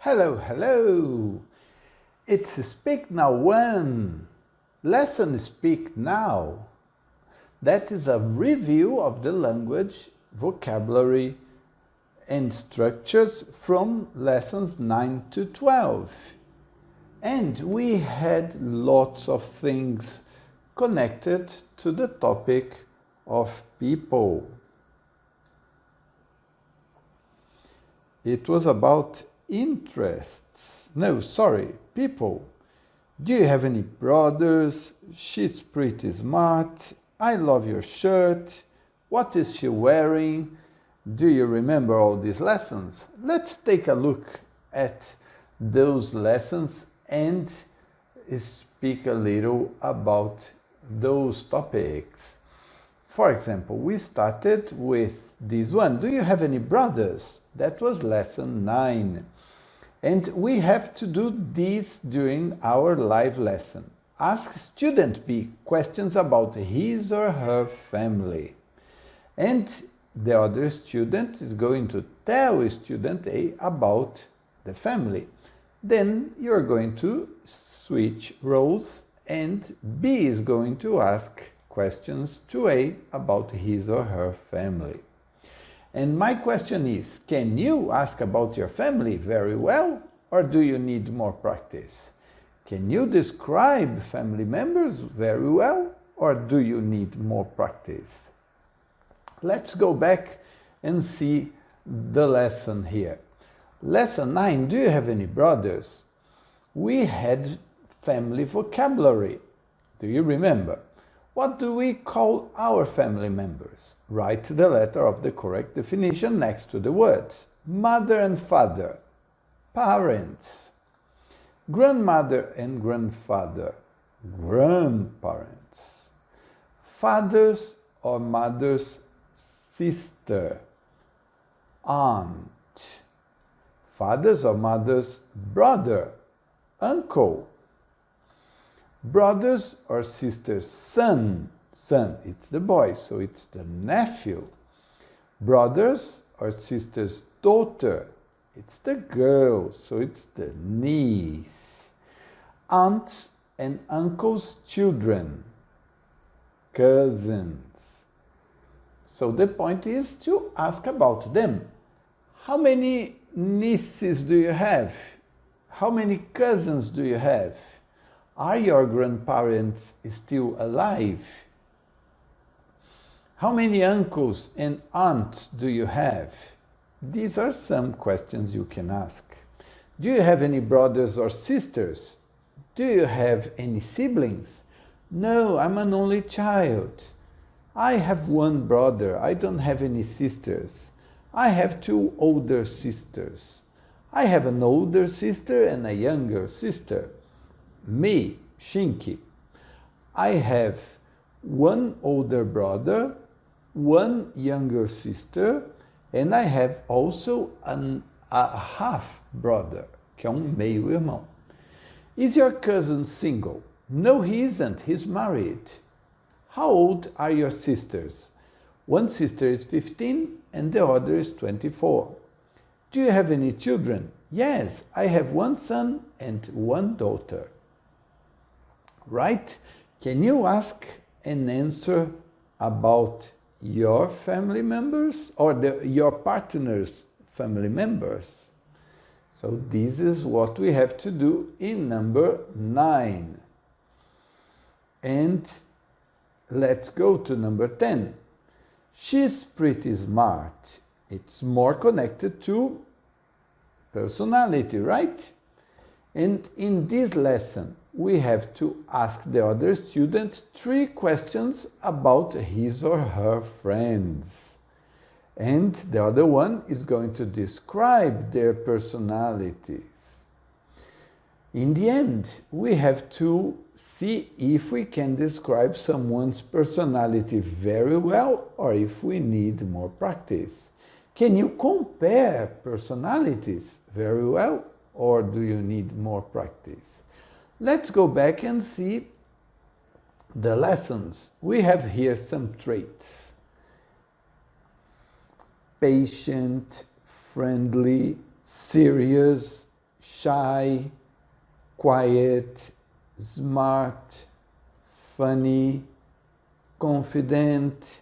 Hello, hello! It's Speak Now 1. Lesson Speak Now. That is a review of the language, vocabulary, and structures from lessons 9 to 12. And we had lots of things connected to the topic of people. It was about interests. No, sorry, people. Do you have any brothers? She's pretty smart. I love your shirt. What is she wearing? Do you remember all these lessons? Let's take a look at those lessons and speak a little about those topics. For example, we started with this one. Do you have any brothers? That was lesson 9. And we have to do this during our live lesson. Ask student B questions about his or her family. And the other student is going to tell student A about the family. Then you're going to switch roles and B is going to ask questions to A about his or her family. And my question is, can you ask about your family very well, or do you need more practice? Can you describe family members very well, or do you need more practice? Let's go back and see the lesson here. Lesson 9, do you have any brothers? We had family vocabulary. Do you remember? What do we call our family members? Write the letter of the correct definition next to the words. Mother and father, parents. Grandmother and grandfather, grandparents. Fathers or mother's sister, aunt. Father's or mother's brother, uncle. Brothers or sisters' son, it's the boy, so it's the nephew. Brothers or sisters' daughter, it's the girl, so it's the niece. Aunts and uncles' children, cousins. So the point is to ask about them. How many nieces do you have? How many cousins do you have? Are your grandparents still alive? How many uncles and aunts do you have? These are some questions you can ask. Do you have any brothers or sisters? Do you have any siblings? No, I'm an only child. I have one brother. I don't have any sisters. I have 2 older sisters. I have an older sister and a younger sister. Me, Shinki. I have 1 older brother, 1 younger sister, and I have also a half brother, que é meio irmão. Is your cousin single? No, he isn't. He's married. How old are your sisters? One sister is 15 and the other is 24. Do you have any children? Yes, I have 1 son and 1 daughter. Right? Can you ask and answer about your family members or your partner's family members? So this is what we have to do in number 9. And let's go to number 10. She's pretty smart. It's more connected to personality, right? And in this lesson, we have to ask the other student 3 questions about his or her friends. And the other one is going to describe their personalities. In the end, we have to see if we can describe someone's personality very well or if we need more practice. Can you compare personalities very well or do you need more practice? Let's go back and see the lessons. We have here some traits. Patient, friendly, serious, shy, quiet, smart, funny, confident.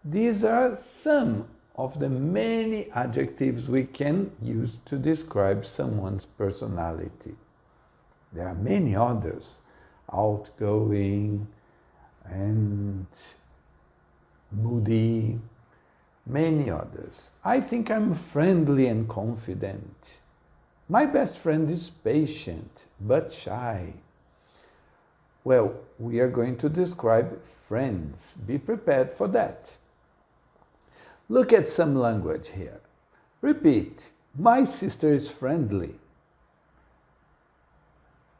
These are some of the many adjectives we can use to describe someone's personality. There are many others, outgoing and moody, many others. I think I'm friendly and confident. My best friend is patient but shy. Well, we are going to describe friends. Be prepared for that. Look at some language here. Repeat. My sister is friendly.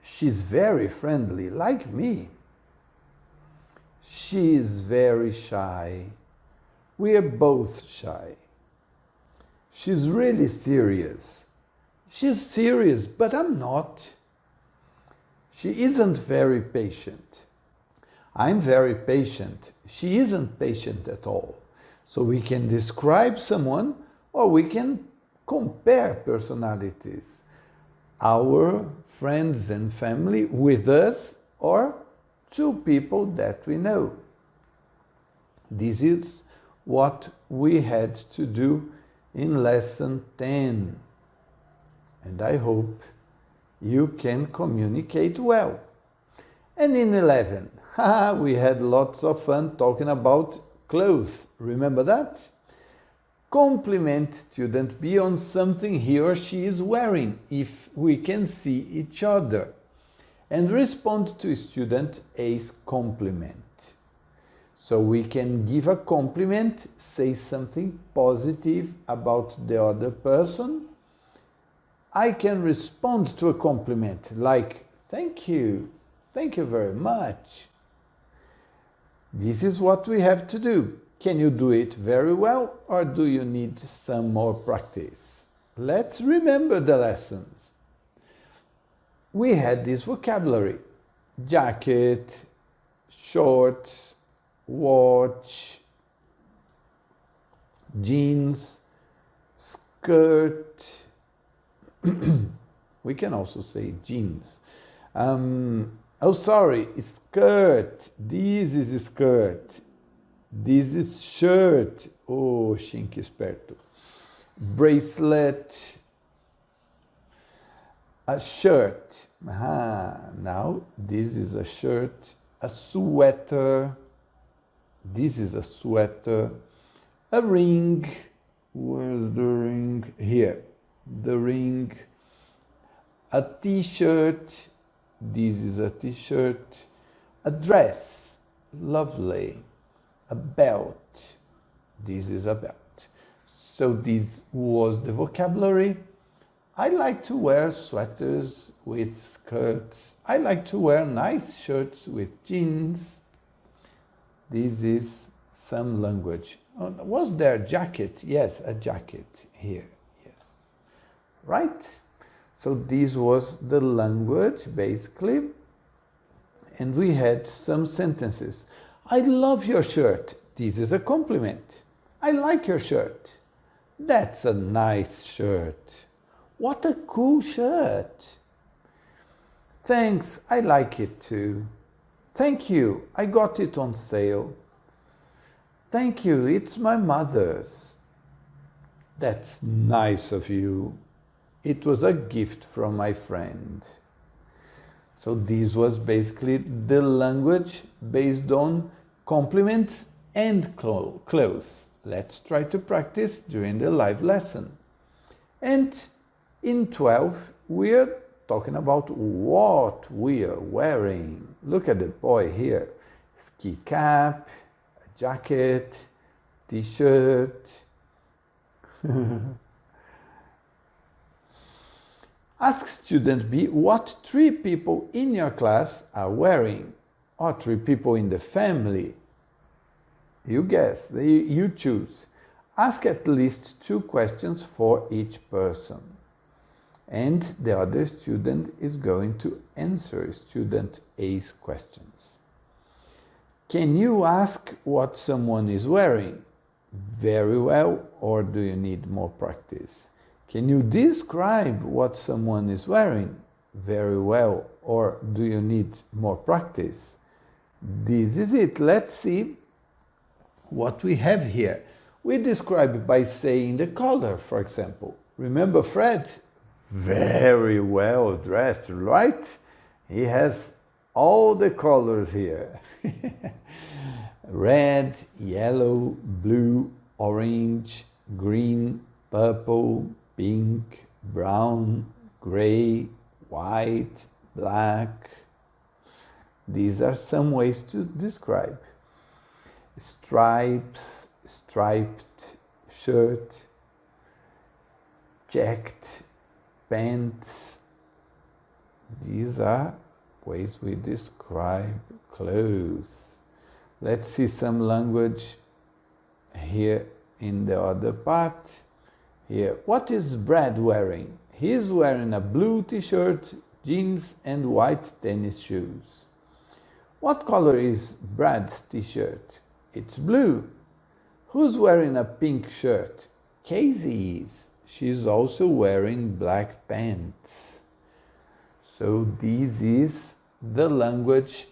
She's very friendly, like me. She is very shy. We are both shy. She's really serious. She's serious, but I'm not. She isn't very patient. I'm very patient. She isn't patient at all. So we can describe someone or we can compare personalities. Our friends and family with us or two people that we know. This is what we had to do in lesson 10. And I hope you can communicate well. And in 11, we had lots of fun talking about clothes. Remember that? Compliment student B on something he or she is wearing if we can see each other. And respond to student A's compliment. So we can give a compliment, say something positive about the other person. I can respond to a compliment like, thank you very much. This is what we have to do. Can you do it very well or do you need some more practice? Let's remember the lessons. We had this vocabulary: jacket, shorts, watch, jeans, skirt. We can also say jeans. Skirt. This is a skirt. This is shirt. Oh, xinque esperto. Bracelet. A shirt. Now, this is a shirt. A sweater. This is a sweater. A ring. Where's the ring? Here. The ring. A t-shirt. This is a t-shirt. A dress. Lovely. A belt. This is a belt. So this was the vocabulary. I like to wear sweaters with skirts. I like to wear nice shirts with jeans. This is some language. Was there a jacket? Yes, a jacket here. Yes. Right? So this was the language, basically. And we had some sentences. I love your shirt. This is a compliment. I like your shirt. That's a nice shirt. What a cool shirt. Thanks, I like it too. Thank you, I got it on sale. Thank you, it's my mother's. That's nice of you. It was a gift from my friend. So this was basically the language based on compliments and clothes. Let's try to practice during the live lesson. And in 12, we're talking about what we are wearing. Look at the boy here. Ski cap, a jacket, t-shirt. Ask student B what 3 people in your class are wearing, or 3 people in the family. You guess, you choose. Ask at least 2 questions for each person. And the other student is going to answer student A's questions. Can you ask what someone is wearing? Very well, or do you need more practice? Can you describe what someone is wearing? Very well. Or do you need more practice? This is it. Let's see what we have here. We describe it by saying the color, for example. Remember Fred? Very well dressed, right? He has all the colors here. Red, yellow, blue, orange, green, purple, pink, brown, gray, white, black. These are some ways to describe. Stripes, striped shirt, checked pants. These are ways we describe clothes. Let's see some language here in the other part. Here, what is Brad wearing? He is wearing a blue t-shirt, jeans and white tennis shoes. What color is Brad's t-shirt? It's blue. Who's wearing a pink shirt? Casey is. She's also wearing black pants. So this is the language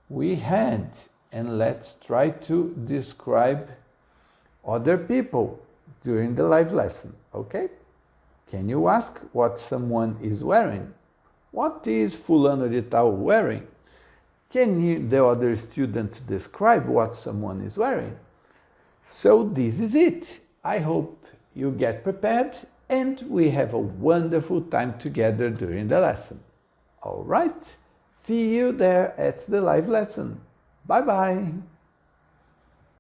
we had. And let's try to describe other people during the live lesson, okay? Can you ask what someone is wearing? What is fulano de tal wearing? Can the other student describe what someone is wearing? So this is it. I hope you get prepared and we have a wonderful time together during the lesson. All right? See you there at the live lesson. Bye-bye.